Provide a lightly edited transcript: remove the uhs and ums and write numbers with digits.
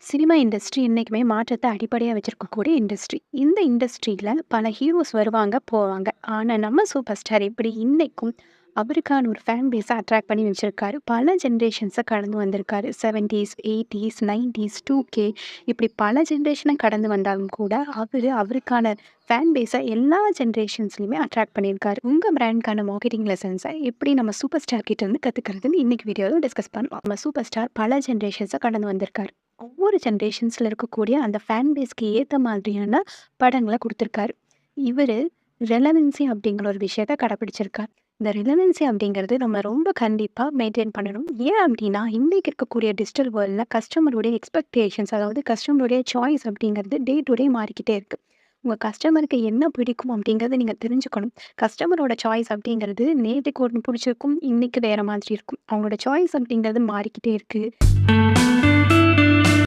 Cinema industry என்னைக்குமே மாற்றத்த அடிப்படையா வச்சிருக்கக்கூடிய இண்டஸ்ட்ரி. இந்த இண்டஸ்ட்ரியில பல ஹீரோஸ் வருவாங்க, போவாங்க. ஆனா, நம்ம சூப்பர் ஸ்டார் எப்படி இன்னைக்கும் அவருக்கான ஒரு ஃபேன் பேஸ அட்ராக்ட் பண்ணி வச்சிருக்காரு. பல ஜெனரேஷன்ஸ கடந்து வந்திருக்காரு. 70ஸ், 80ஸ், 90ஸ், 2கே இப்படி பல ஜெனரேஷன கடந்து வந்தாலும் கூட, அவருக்கான ஃபேன் பேஸ எல்லா ஜெனரேஷன்ஸ்லயுமே அட்ராக்ட் பண்ணியிருக்காரு. உங்க பிராண்ட்க்கான மார்க்கெட்டிங் லெசன்ஸ எப்படி நம்ம சூப்பர் ஸ்டார் கிட்ட இருந்து கத்துக்கிறதுன்னு இன்னைக்கு வீடியோல டிஸ்கஸ் பண்ணலாம். நம்ம சூப்பர் ஸ்டார் பல ஜெனரேஷன்ஸ கடந்து வந்திருக்காரு. ஒவ்வொரு ஜெனரேஷன்ஸ்ல இருக்கக்கூடிய அந்த ஃபேன் பேஸ்க்கு ஏத்த மாதிரியான படங்கள குடுத்துருக்காரு. இவரு ரெலவன்சி அப்படிங்கிற ஒரு விஷயத்த கடைப்பிடிச்சிருக்கார். இந்த ரெலவன்சி அப்படிங்கிறது நம்ம ரொம்ப கண்டிப்பா மெயின்டெயின் பண்ணணும். ஏன் அப்படின்னா, இன்னைக்கு இருக்கக்கூடிய டிஜிட்டல் வேர்ல்ட்ல கஸ்டமருடைய எக்ஸ்பெக்டேஷன்ஸ் அதாவது கஸ்டமருடைய சாய்ஸ் அப்படிங்கிறது டே டு டே மாறிக்கிட்டே இருக்கு. உங்க கஸ்டமருக்கு என்ன பிடிக்கும் அப்படிங்கிறத நீங்க தெரிஞ்சுக்கணும். கஸ்டமரோட சாய்ஸ் அப்படிங்கிறது நேத்துக்கு ஒண்ணு பிடிச்சிருக்கும், இன்னைக்கு வேற மாதிரி இருக்கும். அவங்களோட சாய்ஸ் அப்படிங்கிறது மாறிக்கிட்டே இருக்கு.